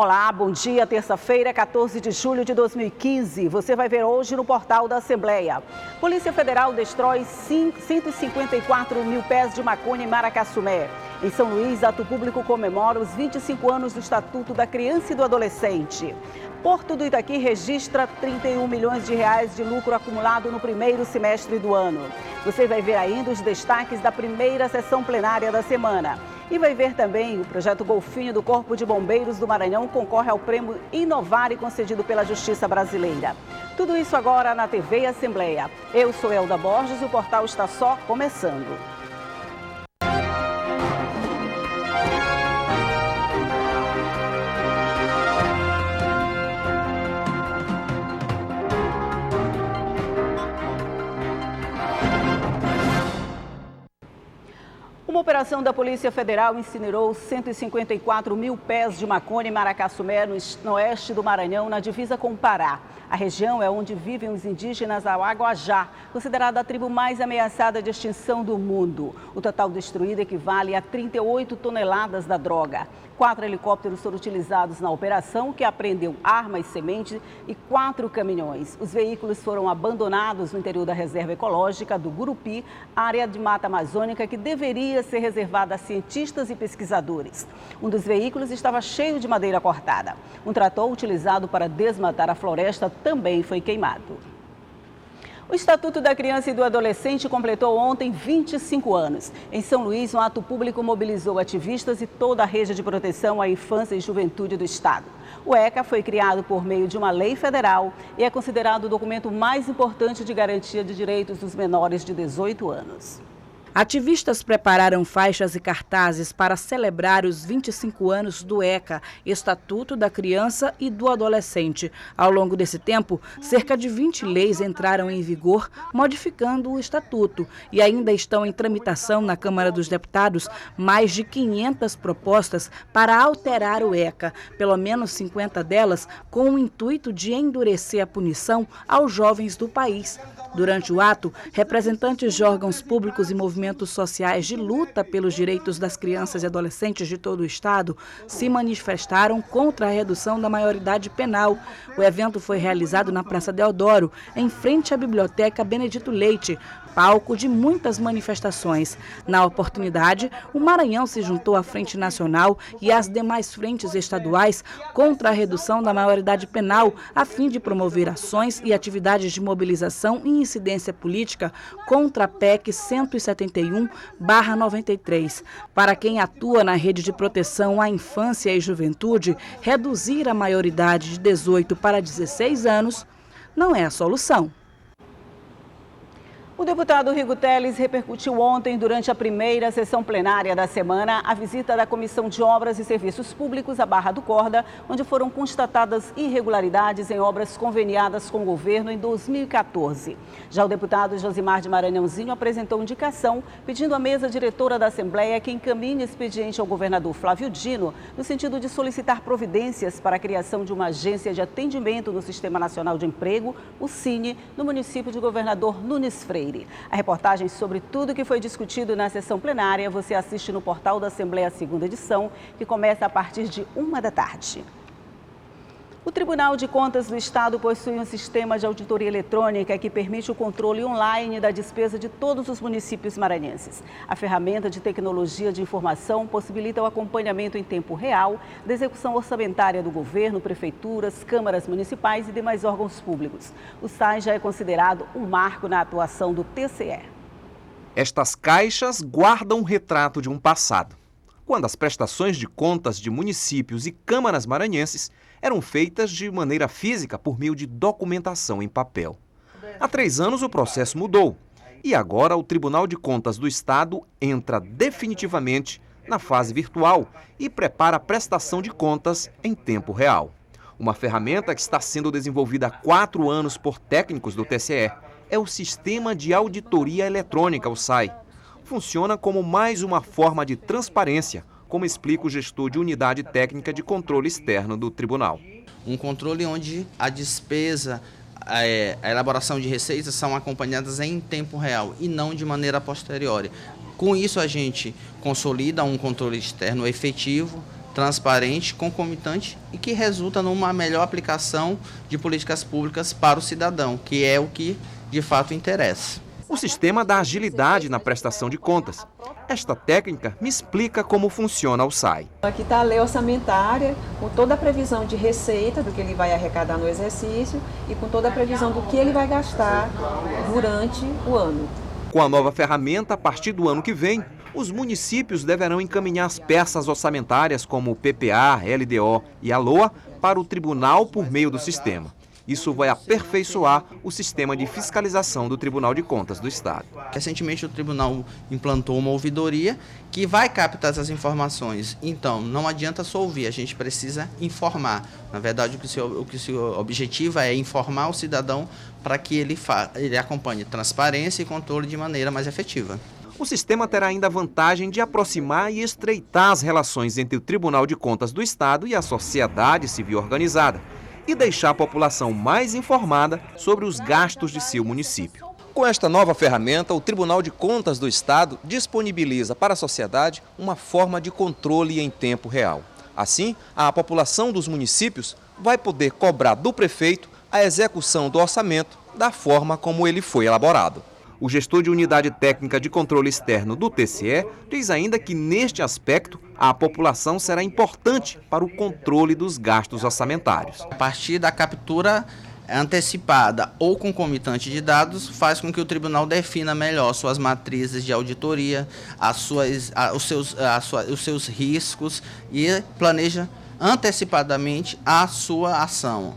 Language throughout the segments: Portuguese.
Olá, bom dia, terça-feira, 14 de julho de 2015. Você vai ver hoje no portal da Assembleia. Polícia Federal destrói 154 mil pés de maconha em Maracassumé. Em São Luís, ato público comemora os 25 anos do Estatuto da Criança e do Adolescente. Porto do Itaqui registra 31 milhões de reais de lucro acumulado no primeiro semestre do ano. Você vai ver ainda os destaques da primeira sessão plenária da semana. E vai ver também o projeto Golfinho do Corpo de Bombeiros do Maranhão concorre ao prêmio Inovar e concedido pela Justiça Brasileira. Tudo isso agora na TV Assembleia. Eu sou Elda Borges e o portal está só começando. Uma operação da Polícia Federal incinerou 154 mil pés de maconha em Maracassumé, no oeste do Maranhão, na divisa com o Pará. A região é onde vivem os indígenas Auaguajá, considerada a tribo mais ameaçada de extinção do mundo. O total destruído equivale a 38 toneladas da droga. 4 helicópteros foram utilizados na operação, que apreendeu armas, sementes e 4 caminhões. Os veículos foram abandonados no interior da Reserva Ecológica do Gurupi, área de mata amazônica que deveria ser reservada a cientistas e pesquisadores. Um dos veículos estava cheio de madeira cortada. Um trator utilizado para desmatar a floresta também foi queimado. O Estatuto da Criança e do Adolescente completou ontem 25 anos. Em São Luís, um ato público mobilizou ativistas e toda a rede de proteção à infância e juventude do Estado. O ECA foi criado por meio de uma lei federal e é considerado o documento mais importante de garantia de direitos dos menores de 18 anos. Ativistas prepararam faixas e cartazes para celebrar os 25 anos do ECA, Estatuto da Criança e do Adolescente. Ao longo desse tempo, cerca de 20 leis entraram em vigor, modificando o Estatuto. E ainda estão em tramitação na Câmara dos Deputados mais de 500 propostas para alterar o ECA, pelo menos 50 delas com o intuito de endurecer a punição aos jovens do país. Durante o ato, representantes de órgãos públicos e movimentos sociais de luta pelos direitos das crianças e adolescentes de todo o estado se manifestaram contra a redução da maioridade penal. O evento foi realizado na Praça Deodoro, em frente à Biblioteca Benedito Leite, palco de muitas manifestações. Na oportunidade, o Maranhão se juntou à Frente Nacional e às demais frentes estaduais contra a redução da maioridade penal, a fim de promover ações e atividades de mobilização e incidência política contra a PEC 171/93. Para quem atua na rede de proteção à infância e juventude, reduzir a maioridade de 18 para 16 anos não é a solução. O deputado Rigo Teles repercutiu ontem, durante a primeira sessão plenária da semana, a visita da Comissão de Obras e Serviços Públicos à Barra do Corda, onde foram constatadas irregularidades em obras conveniadas com o governo em 2014. Já o deputado Josimar de Maranhãozinho apresentou indicação, pedindo à mesa diretora da Assembleia que encaminhe expediente ao governador Flávio Dino, no sentido de solicitar providências para a criação de uma agência de atendimento no Sistema Nacional de Emprego, o Cine, no município de Governador Nunes Freire. A reportagem sobre tudo que foi discutido na sessão plenária você assiste no portal da Assembleia, segunda edição, que começa a partir de 1 da tarde. O Tribunal de Contas do Estado possui um sistema de auditoria eletrônica que permite o controle online da despesa de todos os municípios maranhenses. A ferramenta de tecnologia de informação possibilita o acompanhamento em tempo real da execução orçamentária do governo, prefeituras, câmaras municipais e demais órgãos públicos. O SAI já é considerado um marco na atuação do TCE. Estas caixas guardam um retrato de um passado, quando as prestações de contas de municípios e câmaras maranhenses eram feitas de maneira física por meio de documentação em papel. Há 3 anos o processo mudou e agora o Tribunal de Contas do Estado entra definitivamente na fase virtual e prepara a prestação de contas em tempo real. Uma ferramenta que está sendo desenvolvida há 4 anos por técnicos do TCE é o Sistema de Auditoria Eletrônica, o SAI. Funciona como mais uma forma de transparência, como explica o gestor de Unidade Técnica de Controle Externo do Tribunal. Um controle onde a despesa, a elaboração de receitas são acompanhadas em tempo real e não de maneira posterior. Com isso, a gente consolida um controle externo efetivo, transparente, concomitante e que resulta numa melhor aplicação de políticas públicas para o cidadão, que é o que de fato interessa. O sistema dá agilidade na prestação de contas. Esta técnica me explica como funciona o SAI. Aqui está a lei orçamentária, com toda a previsão de receita do que ele vai arrecadar no exercício e com toda a previsão do que ele vai gastar durante o ano. Com a nova ferramenta, a partir do ano que vem, os municípios deverão encaminhar as peças orçamentárias como o PPA, LDO e a LOA para o tribunal por meio do sistema. Isso vai aperfeiçoar o sistema de fiscalização do Tribunal de Contas do Estado. Recentemente o tribunal implantou uma ouvidoria que vai captar essas informações. Então, não adianta só ouvir, a gente precisa informar. Na verdade, o que se objetiva é informar o cidadão para que ele acompanhe transparência e controle de maneira mais efetiva. O sistema terá ainda a vantagem de aproximar e estreitar as relações entre o Tribunal de Contas do Estado e a sociedade civil organizada e deixar a população mais informada sobre os gastos de seu município. Com esta nova ferramenta, o Tribunal de Contas do Estado disponibiliza para a sociedade uma forma de controle em tempo real. Assim, a população dos municípios vai poder cobrar do prefeito a execução do orçamento da forma como ele foi elaborado. O gestor de Unidade Técnica de Controle Externo do TCE diz ainda que, neste aspecto, a população será importante para o controle dos gastos orçamentários. A partir da captura antecipada ou concomitante de dados, faz com que o tribunal defina melhor suas matrizes de auditoria, os seus riscos e planeja antecipadamente a sua ação.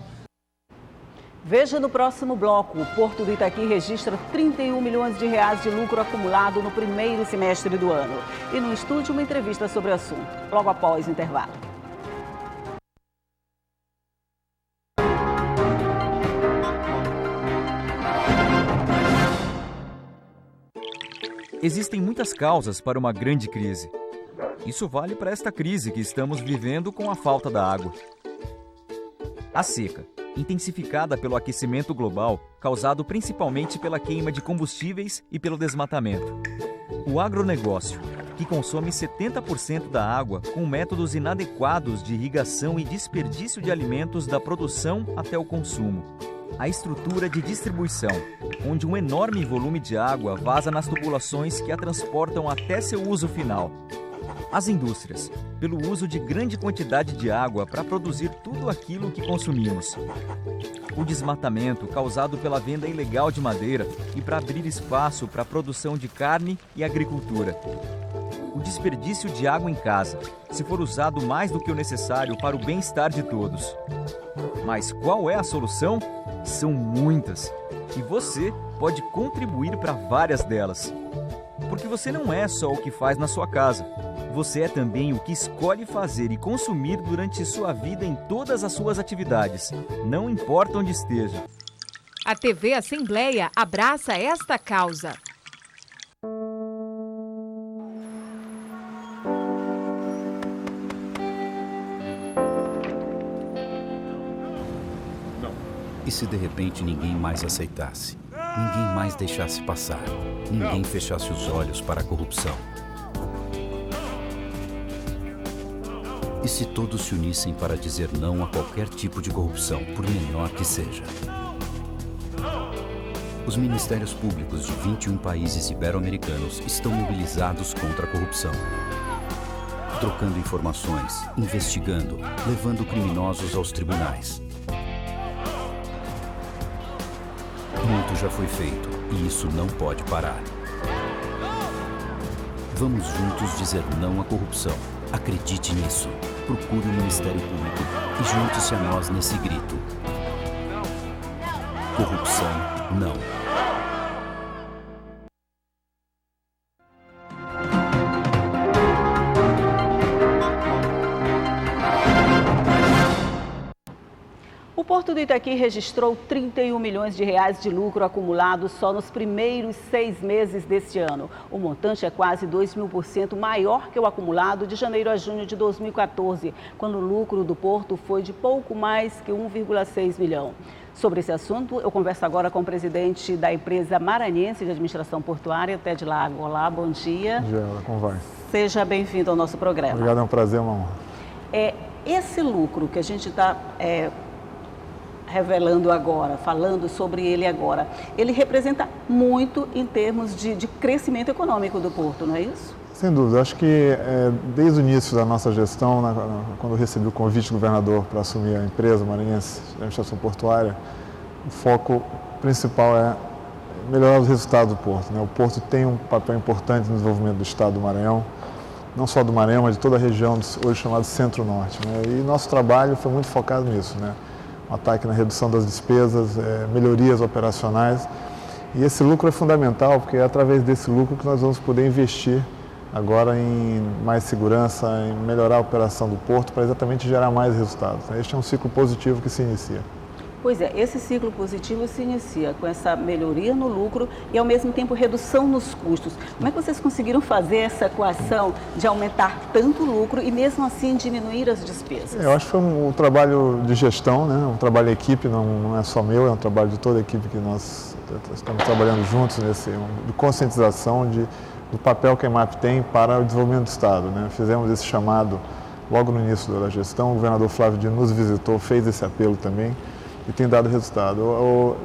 Veja no próximo bloco. O Porto do Itaqui registra 31 milhões de reais de lucro acumulado no primeiro semestre do ano. E no estúdio, uma entrevista sobre o assunto, logo após o intervalo. Existem muitas causas para uma grande crise. Isso vale para esta crise que estamos vivendo com a falta da água. A seca, intensificada pelo aquecimento global, causado principalmente pela queima de combustíveis e pelo desmatamento. O agronegócio, que consome 70% da água com métodos inadequados de irrigação e desperdício de alimentos da produção até o consumo. A estrutura de distribuição, onde um enorme volume de água vaza nas tubulações que a transportam até seu uso final. As indústrias, pelo uso de grande quantidade de água para produzir tudo aquilo que consumimos. O desmatamento causado pela venda ilegal de madeira e para abrir espaço para a produção de carne e agricultura. O desperdício de água em casa, se for usado mais do que o necessário para o bem-estar de todos. Mas qual é a solução? São muitas. E você pode contribuir para várias delas. Porque você não é só o que faz na sua casa. Você é também o que escolhe fazer e consumir durante sua vida em todas as suas atividades, não importa onde esteja. A TV Assembleia abraça esta causa. E se de repente ninguém mais aceitasse? Ninguém mais deixasse passar? Ninguém fechasse os olhos para a corrupção? E se todos se unissem para dizer não a qualquer tipo de corrupção, por menor que seja? Os ministérios públicos de 21 países ibero-americanos estão mobilizados contra a corrupção. Trocando informações, investigando, levando criminosos aos tribunais. Muito já foi feito e isso não pode parar. Vamos juntos dizer não à corrupção. Acredite nisso. Procure o Ministério Público e junte-se a nós nesse grito. Corrupção, não. O Porto do Itaqui registrou 31 milhões de reais de lucro acumulado só nos primeiros 6 meses deste ano. O montante é quase 2.000% maior que o acumulado de janeiro a junho de 2014, quando o lucro do Porto foi de pouco mais que 1,6 milhão. Sobre esse assunto, eu converso agora com o presidente da empresa maranhense de administração portuária, Ted Lago. Olá, bom dia. Bom dia, como vai? Seja bem-vindo ao nosso programa. Obrigado, é um prazer, uma honra. Esse lucro que a gente está revelando agora, falando sobre ele agora, ele representa muito em termos de crescimento econômico do porto, não é isso? Sem dúvida. Acho que desde o início da nossa gestão, quando eu recebi o convite do governador para assumir a empresa maranhense de administração portuária, o foco principal é melhorar os resultados do porto, né? O porto tem um papel importante no desenvolvimento do estado do Maranhão, não só do Maranhão, mas de toda a região hoje chamada Centro-Norte, né? E nosso trabalho foi muito focado nisso, né? Um ataque na redução das despesas, melhorias operacionais. E esse lucro é fundamental, porque é através desse lucro que nós vamos poder investir agora em mais segurança, em melhorar a operação do porto para exatamente gerar mais resultados. Este é um ciclo positivo que se inicia. Pois é, esse ciclo positivo se inicia com essa melhoria no lucro e, ao mesmo tempo, redução nos custos. Como é que vocês conseguiram fazer essa equação de aumentar tanto o lucro e, mesmo assim, diminuir as despesas? Eu acho que foi um trabalho de gestão, né? Um trabalho de equipe, não é só meu, é um trabalho de toda a equipe que nós estamos trabalhando juntos de conscientização do papel que a EMAP tem para o desenvolvimento do Estado, né? Fizemos esse chamado logo no início da gestão, o governador Flávio Dino nos visitou, fez esse apelo também e tem dado resultado.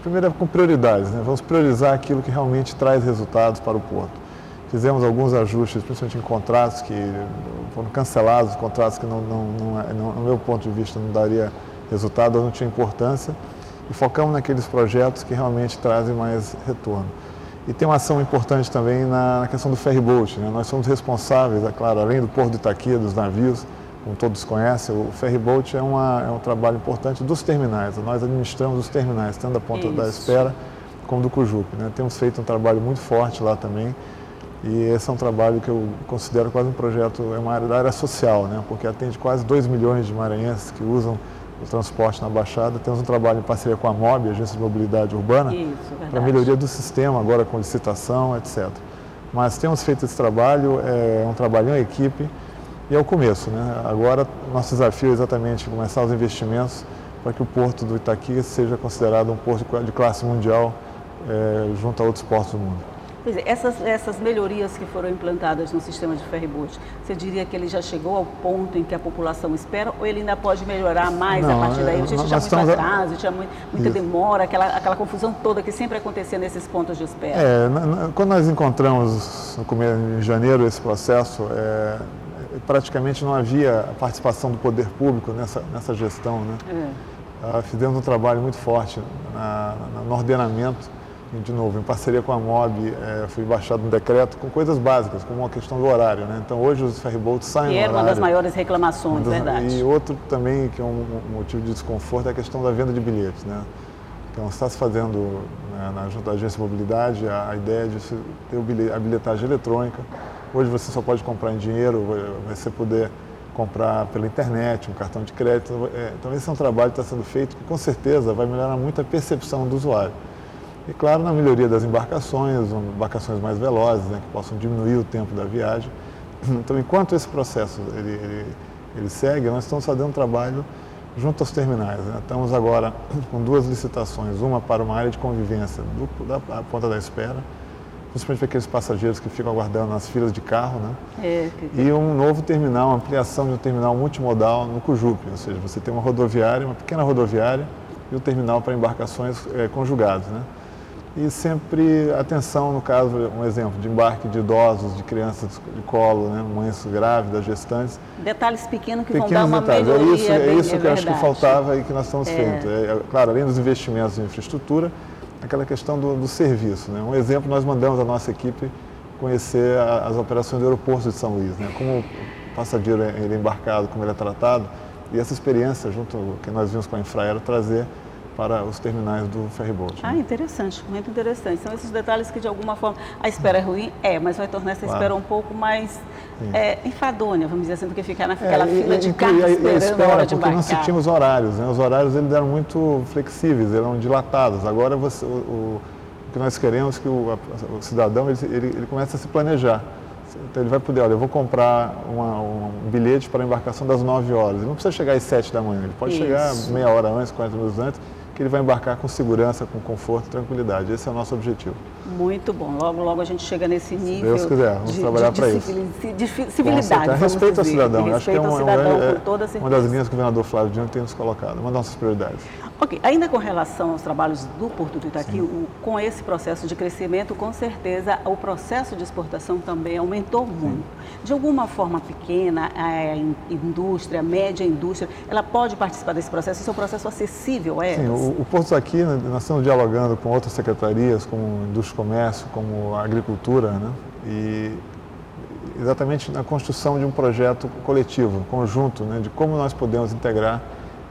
Primeiro é com prioridades, né? Vamos priorizar aquilo que realmente traz resultados para o porto. Fizemos alguns ajustes, principalmente em contratos que foram cancelados, contratos que, no meu ponto de vista, não daria resultado, não tinha importância, e focamos naqueles projetos que realmente trazem mais retorno. E tem uma ação importante também na questão do ferryboat, né? Nós somos responsáveis, é claro, além do Porto de Itaqui, dos navios, como todos conhecem, o ferryboat é um trabalho importante dos terminais. Nós administramos os terminais, tanto da Ponta da Espera como do Cujupe, né? Temos feito um trabalho muito forte lá também, e esse é um trabalho que eu considero quase um projeto, é uma área da área social, né? Porque atende quase 2 milhões de maranhenses que usam o transporte na Baixada. Temos um trabalho em parceria com a MOB, Agência de Mobilidade Urbana, para melhoria do sistema, agora com licitação, etc. Mas temos feito esse trabalho, é um trabalho em equipe e é o começo, né? Agora, nosso desafio é exatamente começar os investimentos para que o Porto do Itaqui seja considerado um porto de classe mundial junto a outros portos do mundo. Pois é, essas melhorias que foram implantadas no sistema de ferryboat, você diria que ele já chegou ao ponto em que a população espera, ou ele ainda pode melhorar mais a partir daí? A gente tinha muito atraso, tinha muita demora, aquela confusão toda que sempre acontecia nesses pontos de espera. Quando nós encontramos em janeiro esse processo, praticamente não havia participação do poder público nessa gestão, né? Fizemos um trabalho muito forte no ordenamento. E, de novo, em parceria com a MOB, foi baixado um decreto com coisas básicas, como a questão do horário, né? Então, hoje os ferryboats saem no horário. E era uma das maiores reclamações, verdade. E outro também, que é um motivo de desconforto, é a questão da venda de bilhetes, né? Então, está se fazendo, junto da Agência de Mobilidade, a ideia de ter a bilhetagem eletrônica. Hoje você só pode comprar em dinheiro, você poder comprar pela internet, um cartão de crédito. Então, esse é um trabalho que está sendo feito que, com certeza, vai melhorar muito a percepção do usuário. E, claro, na melhoria das embarcações mais velozes, né, que possam diminuir o tempo da viagem. Então, enquanto esse processo ele segue, nós estamos fazendo um trabalho junto aos terminais, né? Estamos agora com 2 licitações, uma para uma área de convivência da Ponta da Espera, principalmente para aqueles passageiros que ficam aguardando nas filas de carro, né? E um novo terminal, uma ampliação de um terminal multimodal no Cujupe, ou seja, você tem uma rodoviária, uma pequena rodoviária e um terminal para embarcações conjugadas, né? E sempre atenção, no caso, um exemplo, de embarque de idosos, de crianças de colo, né, mães grávidas, gestantes. Detalhes pequenos que vão dar uma melhoria. É isso que eu acho que faltava e que nós estamos fazendo. Claro, além dos investimentos em infraestrutura, aquela questão do serviço, né? Um exemplo, nós mandamos a nossa equipe conhecer as operações do aeroporto de São Luís, né? Como o passageiro ele é embarcado, como ele é tratado, e essa experiência, junto que nós vimos com a Infraero, trazer para os terminais do ferryboat. Ah, interessante, muito interessante. São esses detalhes que, de alguma forma, a espera é ruim, mas vai tornar essa espera um pouco mais enfadonha, vamos dizer assim, do que ficar naquela fila de carro esperando a hora de embarcar. Porque não se tinha os horários, né? Os horários eles eram muito flexíveis, eram dilatados. Agora, o que nós queremos é que o cidadão ele comece a se planejar. Então, ele vai poder, olha, eu vou comprar um bilhete para a embarcação das 9 horas. Ele não precisa chegar às 7 da manhã, ele pode chegar meia hora antes, 40 minutos antes, que ele vai embarcar com segurança, com conforto e tranquilidade. Esse é o nosso objetivo. Muito bom. Logo, logo a gente chega nesse nível. Deus quiser, vamos trabalhar para isso. De civilidade. Respeito ao cidadão. Acho que é uma das linhas que o governador Flávio Dino tem nos colocado, uma das nossas prioridades. Ok, ainda com relação aos trabalhos do Porto do Itaqui, com esse processo de crescimento, com certeza o processo de exportação também aumentou muito. De alguma forma pequena, a indústria, a média indústria, ela pode participar desse processo? Esse é um processo acessível a elas? Sim, o Porto Itaqui, nós estamos dialogando com outras secretarias, como Indústria e Comércio, como Agricultura, né? E exatamente na construção de um projeto coletivo, conjunto, né? De como nós podemos integrar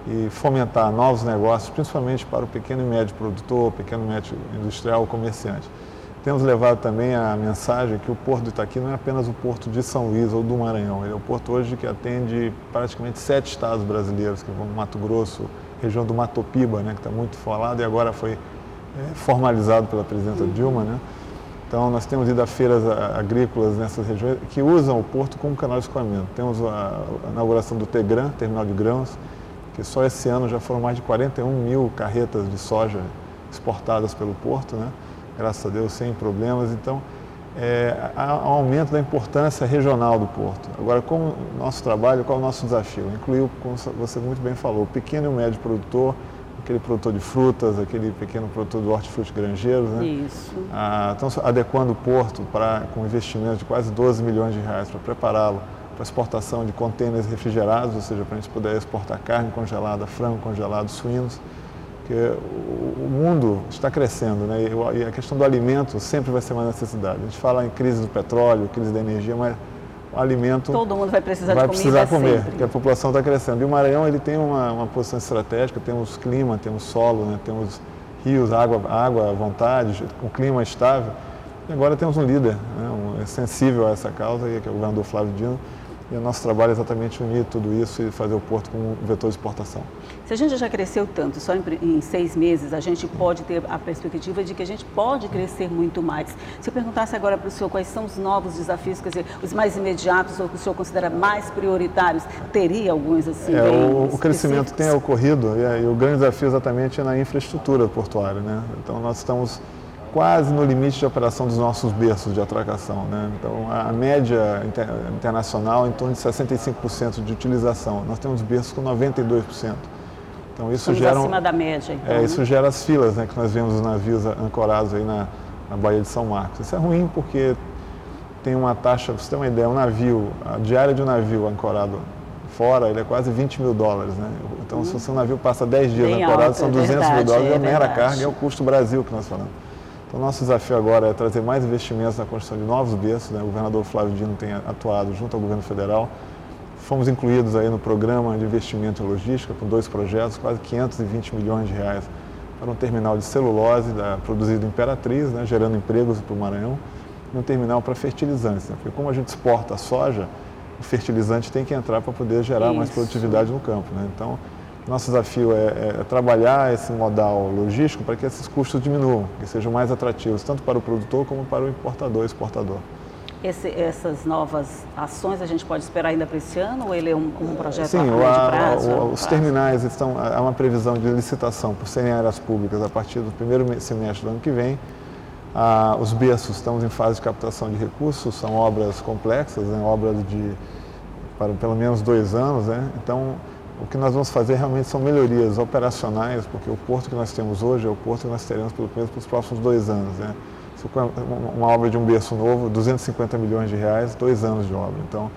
e fomentar novos negócios, principalmente para o pequeno e médio produtor, pequeno e médio industrial, comerciante. Temos levado também a mensagem que o Porto do Itaqui não é apenas o Porto de São Luís ou do Maranhão, ele é o porto hoje que atende praticamente 7 estados brasileiros, que vão Mato Grosso, região do Matopiba, né, que está muito falado e agora foi formalizado pela presidenta Dilma, né? Então, nós temos ido a feiras agrícolas nessas regiões que usam o porto como canal de escoamento. Temos a inauguração do Tegran, terminal de grãos, que só esse ano já foram mais de 41 mil carretas de soja exportadas pelo porto, né? Graças a Deus, sem problemas. Então, há um aumento da importância regional do porto. Agora, como nosso trabalho, qual é o nosso desafio? Incluir, como você muito bem falou, o pequeno e o médio produtor, aquele produtor de frutas, aquele pequeno produtor de hortifruti granjeiros, né? Isso. Então, adequando o porto com investimento de quase 12 milhões de reais para prepará-lo para exportação de contêineres refrigerados, ou seja, para a gente poder exportar carne congelada, frango congelado, suínos, porque o mundo está crescendo, né? E a questão do alimento sempre vai ser uma necessidade. A gente fala em crise do petróleo, crise da energia, mas o alimento... Todo mundo vai precisar de comida comer, sempre. porque a população está crescendo. E o Maranhão ele tem uma posição estratégica, temos clima, temos solo, né? Temos rios, água à vontade, um clima estável. E agora temos um líder, né? Sensível a essa causa, que é o governador Flávio Dino. E o nosso trabalho é exatamente unir tudo isso e fazer o porto como um vetor de exportação. Se a gente já cresceu tanto, só em 6 meses, a gente pode ter a perspectiva de que a gente pode crescer muito mais. Se eu perguntasse agora para o senhor quais são os novos desafios, quer dizer, os mais imediatos ou que o senhor considera mais prioritários, teria alguns assim? O crescimento tem ocorrido e o grande desafio exatamente é na infraestrutura portuária, né? Então nós estamos quase no limite de operação dos nossos berços de atracação, né? Então, a média internacional é em torno de 65% de utilização. Nós temos berços com 92%. Então, isso gera... acima da média, então, isso gera as filas, né, que nós vemos os navios ancorados aí na Baía de São Marcos. Isso é ruim porque tem uma taxa, para você ter uma ideia, a diária de um navio ancorado fora, ele é quase $20 mil, né? Então, se o navio passa 10 dias ancorado, são $200 mil, e a mera carga é o custo Brasil que nós falamos. Então, o nosso desafio agora é trazer mais investimentos na construção de novos berços, né? O governador Flávio Dino tem atuado junto ao governo federal. Fomos incluídos aí no programa de investimento em logística com 2 projetos, quase 520 milhões de reais para um terminal de celulose produzido em Imperatriz, né? Gerando empregos para o Maranhão, e um terminal para fertilizantes, né? Porque como a gente exporta a soja, o fertilizante tem que entrar para poder gerar mais produtividade no campo, né? Então, nosso desafio é trabalhar esse modal logístico para que esses custos diminuam, que sejam mais atrativos, tanto para o produtor como para o importador e exportador. Essas novas ações a gente pode esperar ainda para esse ano ou ele é um projeto Sim, a médio prazo? Os terminais há uma previsão de licitação por serem áreas públicas a partir do primeiro semestre do ano que vem. Os berços, estamos em fase de captação de recursos, são obras complexas, né, obras para pelo menos 2 anos, né? Então, o que nós vamos fazer realmente são melhorias operacionais, porque o porto que nós temos hoje é o porto que nós teremos pelo menos para os próximos 2 anos, né? Se for uma obra de um berço novo, 250 milhões de reais, 2 anos de obra. Então,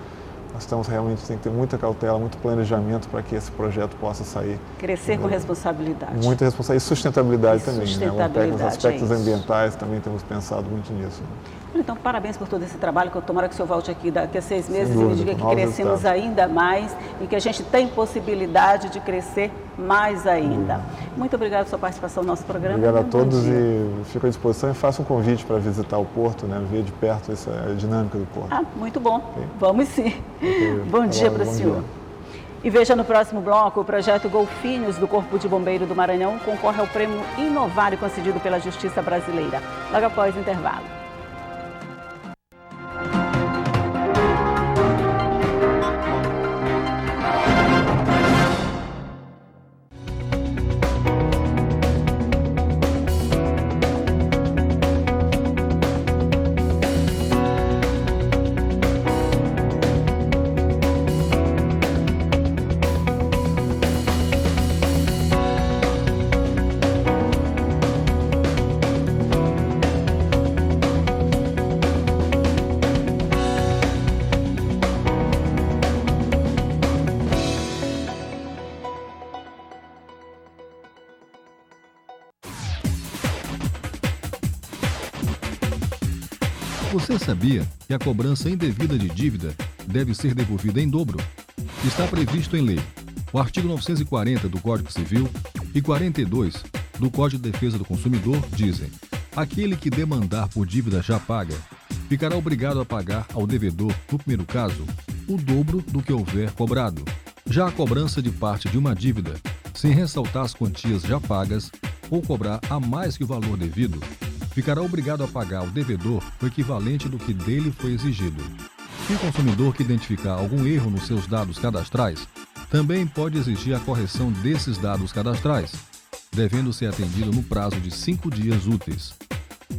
nós tem que ter muita cautela, muito planejamento para que esse projeto possa sair. Crescer com responsabilidade. Muita responsabilidade e sustentabilidade também. Sustentabilidade, né? Os aspectos ambientais também temos pensado muito nisso. Né? Então, parabéns por todo esse trabalho, que eu tomara que o senhor volte aqui daqui a 6 meses e me diga que crescemos ainda mais e que a gente tem possibilidade de crescer mais ainda. Muito obrigada pela sua participação no nosso programa. Obrigado a todos e fico à disposição e faço um convite para visitar o Porto, né? Ver de perto essa dinâmica do Porto. Muito bom. Okay. Vamos sim. Bom dia para o senhor. E veja no próximo bloco, o projeto Golfinhos do Corpo de Bombeiro do Maranhão concorre ao prêmio Inovar e concedido pela Justiça Brasileira. Logo após o intervalo. Você sabia que a cobrança indevida de dívida deve ser devolvida em dobro? Está previsto em lei. O artigo 940 do Código Civil e 42 do Código de Defesa do Consumidor dizem: aquele que demandar por dívida já paga ficará obrigado a pagar ao devedor, no primeiro caso, o dobro do que houver cobrado. Já a cobrança de parte de uma dívida, sem ressaltar as quantias já pagas ou cobrar a mais que o valor devido, ficará obrigado a pagar ao devedor o equivalente do que dele foi exigido. Se o consumidor que identificar algum erro nos seus dados cadastrais, também pode exigir a correção desses dados cadastrais, devendo ser atendido no prazo de 5 dias úteis.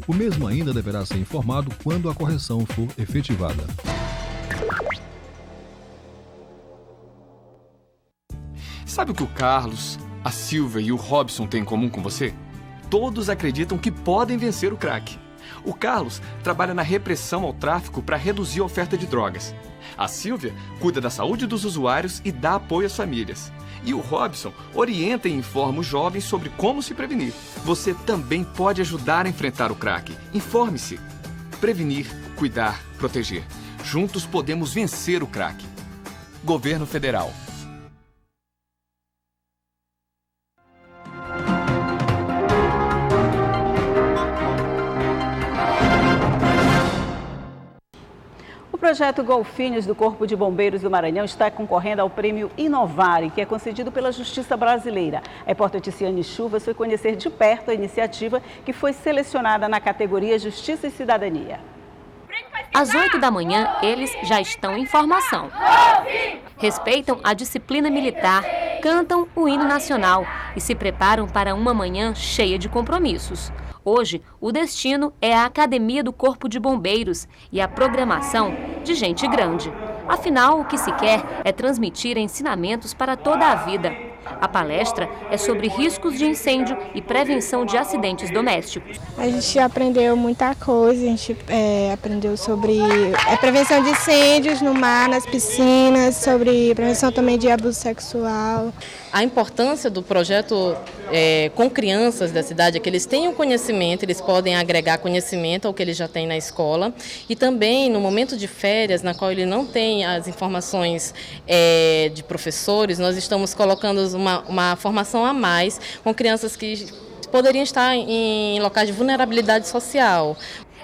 O mesmo ainda deverá ser informado quando a correção for efetivada. Sabe o que o Carlos, a Silvia e o Robson têm em comum com você? Todos acreditam que podem vencer o crack. O Carlos trabalha na repressão ao tráfico para reduzir a oferta de drogas. A Silvia cuida da saúde dos usuários e dá apoio às famílias. E o Robson orienta e informa os jovens sobre como se prevenir. Você também pode ajudar a enfrentar o crack. Informe-se. Prevenir, cuidar, proteger. Juntos podemos vencer o crack. Governo Federal. O projeto Golfinhos do Corpo de Bombeiros do Maranhão está concorrendo ao prêmio Inovare, que é concedido pela Justiça Brasileira. A repórter Ticiane Chuvas foi conhecer de perto a iniciativa que foi selecionada na categoria Justiça e Cidadania. Às 8 da manhã, eles já estão em formação. Respeitam a disciplina militar, cantam o hino nacional e se preparam para uma manhã cheia de compromissos. Hoje, o destino é a Academia do Corpo de Bombeiros e a programação de gente grande. Afinal, o que se quer é transmitir ensinamentos para toda a vida. A palestra é sobre riscos de incêndio e prevenção de acidentes domésticos. A gente aprendeu muita coisa, a gente aprendeu sobre prevenção de incêndios no mar, nas piscinas, sobre prevenção também de abuso sexual. A importância do projeto com crianças da cidade é que eles tenham conhecimento, eles podem agregar conhecimento ao que eles já têm na escola e também no momento de férias, na qual ele não tem as informações de professores, nós estamos colocando uma formação a mais com crianças que poderiam estar em locais de vulnerabilidade social.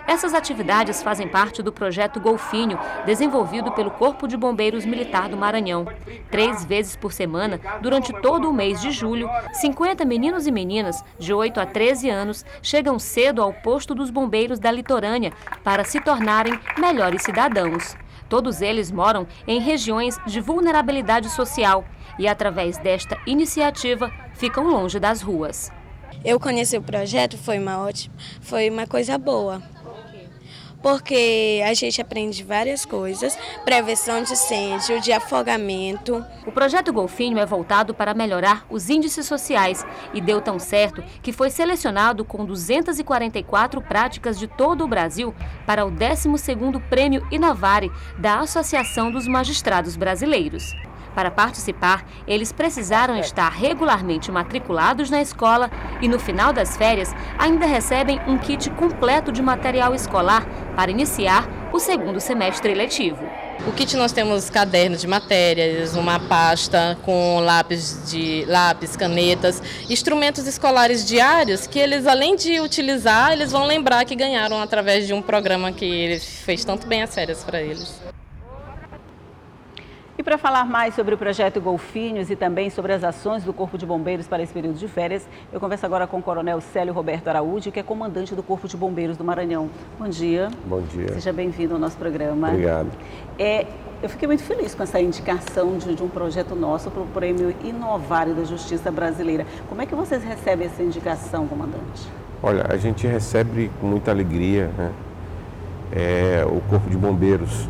Essas atividades fazem parte do projeto Golfinho, desenvolvido pelo Corpo de Bombeiros Militar do Maranhão. 3 vezes por semana, durante todo o mês de julho, 50 meninos e meninas de 8 a 13 anos chegam cedo ao posto dos bombeiros da litorânea para se tornarem melhores cidadãos. Todos eles moram em regiões de vulnerabilidade social e, através desta iniciativa, ficam longe das ruas. Eu conheci o projeto, foi uma coisa boa. Porque a gente aprende várias coisas, prevenção de incêndio, de afogamento. O projeto Golfinho é voltado para melhorar os índices sociais e deu tão certo que foi selecionado com 244 práticas de todo o Brasil para o 12º Prêmio Inovare da Associação dos Magistrados Brasileiros. Para participar, eles precisaram estar regularmente matriculados na escola e, no final das férias, ainda recebem um kit completo de material escolar para iniciar o 2º semestre letivo. O kit nós temos cadernos de matérias, uma pasta com lápis, canetas, instrumentos escolares diários que eles, além de utilizar, eles vão lembrar que ganharam através de um programa que ele fez tanto bem as férias para eles. E para falar mais sobre o projeto Golfinhos e também sobre as ações do Corpo de Bombeiros para esse período de férias, eu converso agora com o Coronel Célio Roberto Araújo, que é comandante do Corpo de Bombeiros do Maranhão. Bom dia. Bom dia. Seja bem-vindo ao nosso programa. Obrigado. Eu fiquei muito feliz com essa indicação de um projeto nosso para o Prêmio Inovare da Justiça Brasileira. Como é que vocês recebem essa indicação, comandante? Olha, a gente recebe com muita alegria, né? O Corpo de Bombeiros,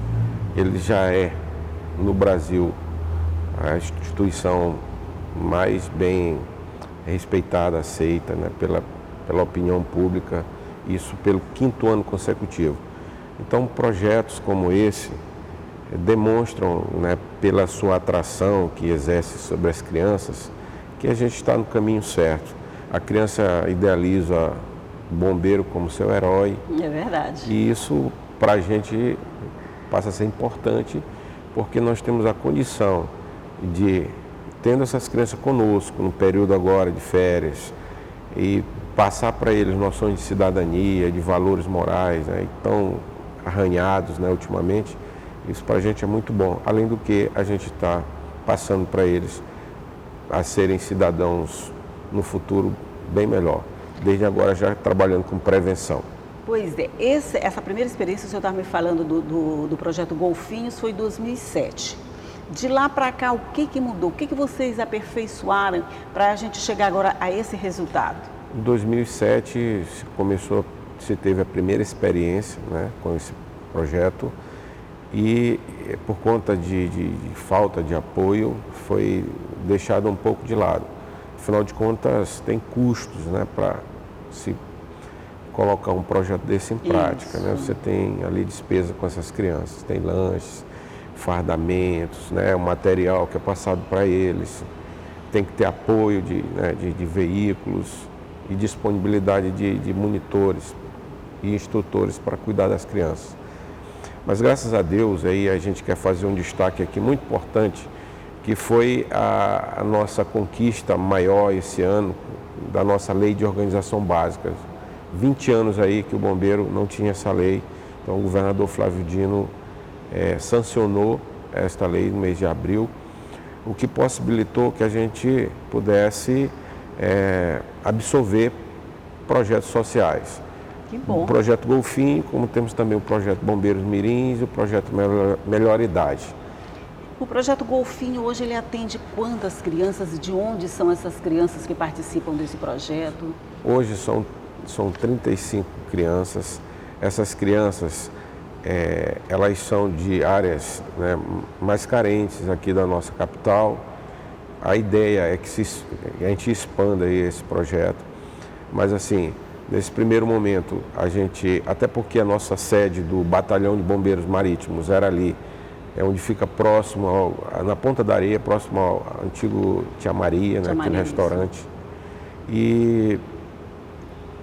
ele já é, no Brasil, a instituição mais bem respeitada, aceita, né, pela opinião pública, isso pelo 5º ano consecutivo. Então, projetos como esse demonstram, né, pela sua atração que exerce sobre as crianças, que a gente está no caminho certo. A criança idealiza o bombeiro como seu herói. É verdade. E isso para a gente passa a ser importante, porque nós temos a condição de, tendo essas crianças conosco no período agora de férias, e passar para eles noções de cidadania, de valores morais, né, tão arranhados, né, ultimamente, isso para a gente é muito bom. Além do que a gente está passando para eles a serem cidadãos no futuro bem melhor, desde agora já trabalhando com prevenção. Pois é, essa primeira experiência, o senhor estava me falando do projeto Golfinhos, foi em 2007. De lá para cá, o que mudou? O que vocês aperfeiçoaram para a gente chegar agora a esse resultado? Em 2007 se teve a primeira experiência, né, com esse projeto, e por conta de falta de apoio foi deixado um pouco de lado. Afinal de contas, tem custos, né, para se colocar um projeto desse em prática, né? Você tem ali despesa com essas crianças, tem lanches, fardamentos, né, o material que é passado para eles, tem que ter apoio de veículos e disponibilidade de monitores e instrutores para cuidar das crianças. Mas graças a Deus, aí a gente quer fazer um destaque aqui muito importante, que foi a nossa conquista maior esse ano, da nossa lei de organização básica. 20 anos aí que o bombeiro não tinha essa lei, então o governador Flávio Dino sancionou esta lei no mês de abril, o que possibilitou que a gente pudesse absorver projetos sociais. Que bom. O projeto Golfinho, como temos também o projeto Bombeiros Mirins e o projeto Melhor Idade. O projeto Golfinho hoje ele atende quantas crianças e de onde são essas crianças que participam desse projeto? Hoje são 35 crianças. Essas crianças, elas são de áreas, né, mais carentes aqui da nossa capital. A ideia é que a gente expanda aí esse projeto, mas assim, nesse primeiro momento, a gente, até porque a nossa sede do Batalhão de Bombeiros Marítimos era ali, onde fica próximo, na Ponta da Areia, próximo ao antigo Tia Maria, né, aquele restaurante. E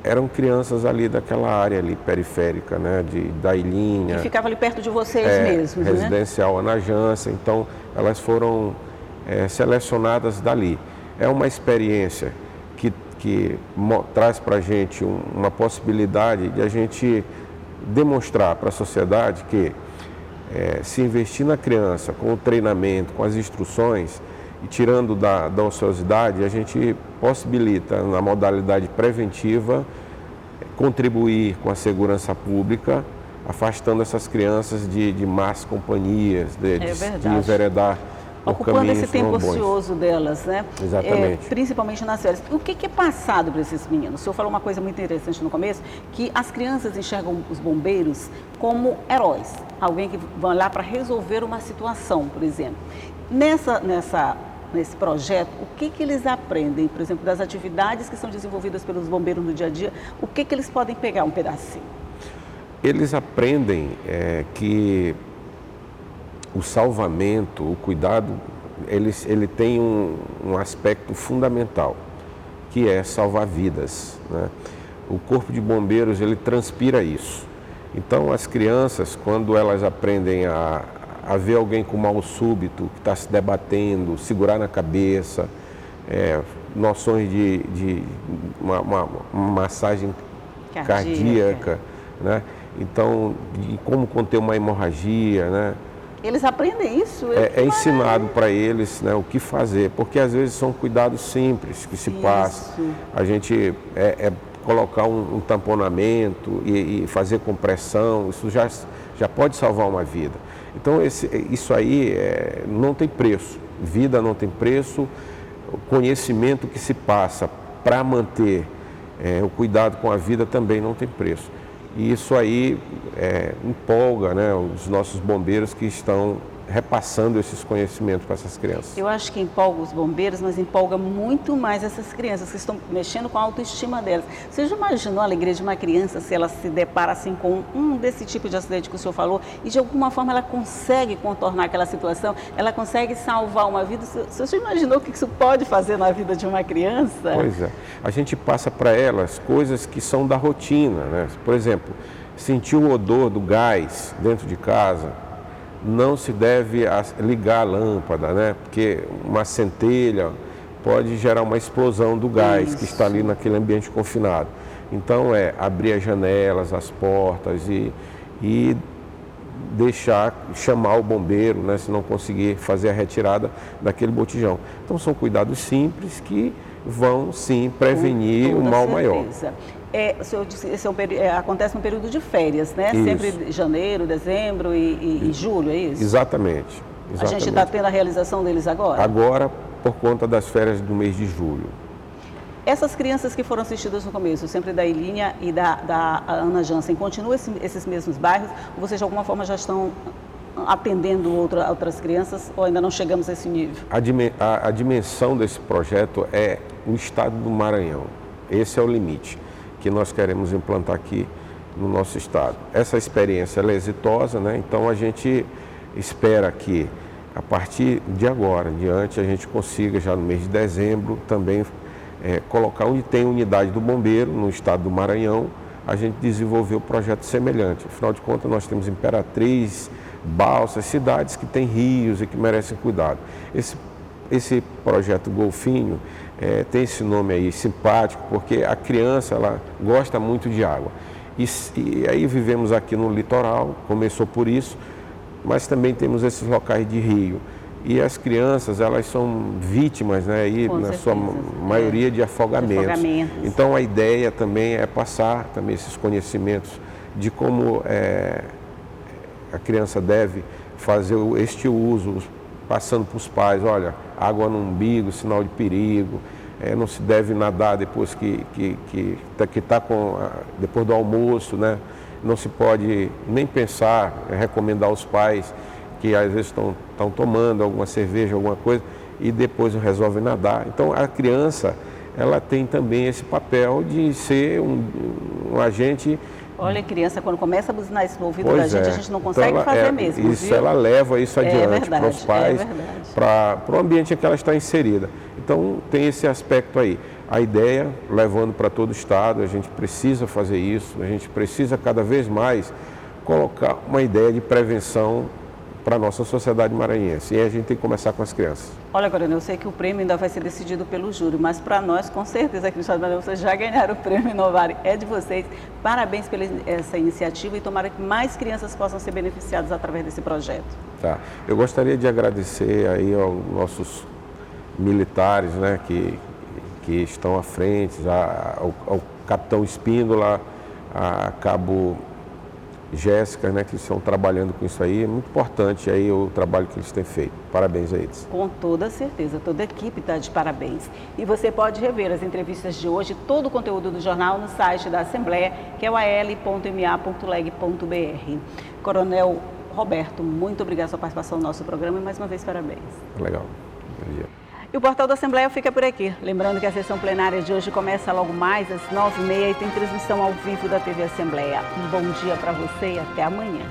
eram crianças ali daquela área ali periférica, né, da Ilhinha. E ficava ali perto de vocês mesmos, né? Residencial Ana Jância, então elas foram selecionadas dali. É uma experiência que traz para a gente uma possibilidade de a gente demonstrar para a sociedade que se investir na criança com o treinamento, com as instruções e tirando da ociosidade, a gente possibilita na modalidade preventiva contribuir com a segurança pública, afastando essas crianças de más companhias, de enveredar ocupando esse tempo ocioso delas, né? Exatamente. Principalmente nas férias. O que é passado para esses meninos? O senhor falou uma coisa muito interessante no começo, que as crianças enxergam os bombeiros como heróis, alguém que vão lá para resolver uma situação, por exemplo. Nesse projeto, o que eles aprendem, por exemplo, das atividades que são desenvolvidas pelos bombeiros no dia a dia, o que eles podem pegar um pedacinho? Eles aprendem que o salvamento, o cuidado, ele tem um aspecto fundamental, que é salvar vidas, né? O Corpo de Bombeiros, ele transpira isso. Então, as crianças, quando elas aprendem a ver alguém com mal súbito, que está se debatendo, segurar na cabeça, noções de uma massagem cardíaca, né? Então, de como conter uma hemorragia, né? Eles aprendem isso? É ensinado para eles, né, o que fazer, porque às vezes são cuidados simples que se passam. A gente colocar um tamponamento e fazer compressão, isso já pode salvar uma vida. Então isso aí não tem preço, vida não tem preço, o conhecimento que se passa para manter o cuidado com a vida também não tem preço. E isso aí empolga, né, os nossos bombeiros que estão repassando esses conhecimentos para essas crianças. Eu acho que empolga os bombeiros, mas empolga muito mais essas crianças que estão mexendo com a autoestima delas. Você já imaginou a alegria de uma criança se ela se depara assim com desse tipo de acidente que o senhor falou e de alguma forma ela consegue contornar aquela situação, ela consegue salvar uma vida? Você já imaginou o que isso pode fazer na vida de uma criança? Pois é. A gente passa para elas coisas que são da rotina, né? Por exemplo, sentir o odor do gás dentro de casa, não se deve ligar a lâmpada, né? Porque uma centelha pode gerar uma explosão do gás que está ali naquele ambiente confinado. Então abrir as janelas, as portas e chamar o bombeiro, né, se não conseguir fazer a retirada daquele botijão. Então são cuidados simples que vão sim prevenir o mal maior. O senhor disse, esse acontece no período de férias, né? Isso. Sempre janeiro, dezembro e julho, é isso? Exatamente. A gente está tendo a realização deles agora? Agora, por conta das férias do mês de julho. Essas crianças que foram assistidas no começo, sempre da Ilínia e da Ana Jansen, continuam esses mesmos bairros? Ou vocês de alguma forma já estão atendendo outras crianças ou ainda não chegamos a esse nível? A dimensão desse projeto é o estado do Maranhão. Esse é o limite que nós queremos implantar aqui no nosso estado. Essa experiência ela é exitosa, né? Então a gente espera que a partir de agora em diante a gente consiga já no mês de dezembro também colocar onde tem unidade do bombeiro no estado do Maranhão, a gente desenvolveu um projeto semelhante. Afinal de contas, nós temos Imperatriz, Balsas, cidades que têm rios e que merecem cuidado. Esse projeto Golfinho tem esse nome aí simpático, porque a criança ela gosta muito de água. E aí vivemos aqui no litoral, começou por isso, mas também temos esses locais de rio. E as crianças, elas são vítimas, né, aí, na sua maioria, de afogamentos. Então, a ideia também é passar também esses conhecimentos de como a criança deve fazer este uso, passando para os pais, olha, água no umbigo, sinal de perigo, não se deve nadar depois depois do almoço, né? Não se pode nem pensar, recomendar aos pais que às vezes estão tomando alguma cerveja, alguma coisa, e depois resolvem nadar. Então, a criança, ela tem também esse papel de ser um agente... Olha, criança, quando começa a buzinar isso no ouvido da gente, a gente não consegue fazer mesmo, isso, viu? Ela leva isso adiante para os pais, para o ambiente em que ela está inserida. Então, tem esse aspecto aí. A ideia, levando para todo o estado, a gente precisa fazer isso, a gente precisa cada vez mais colocar uma ideia de prevenção para a nossa sociedade maranhense. E a gente tem que começar com as crianças. Olha, Coronel, eu sei que o prêmio ainda vai ser decidido pelo júri, mas para nós, com certeza, aqui no estado do Maranhão, vocês já ganharam o prêmio Inovare. É de vocês. Parabéns pela essa iniciativa e tomara que mais crianças possam ser beneficiadas através desse projeto. Tá. Eu gostaria de agradecer aí aos nossos militares, né, que estão à frente, ao capitão Espíndola, a cabo Jéssica, né, que estão trabalhando com isso aí. É muito importante aí o trabalho que eles têm feito. Parabéns a eles. Com toda certeza, toda a equipe está de parabéns. E você pode rever as entrevistas de hoje, todo o conteúdo do jornal no site da Assembleia, que é o al.ma.leg.br. Coronel Roberto, muito obrigado pela sua participação no nosso programa e mais uma vez parabéns. Legal. Bom dia. E o Portal da Assembleia fica por aqui. Lembrando que a sessão plenária de hoje começa logo mais às 9h30 e tem transmissão ao vivo da TV Assembleia. Um bom dia para você e até amanhã.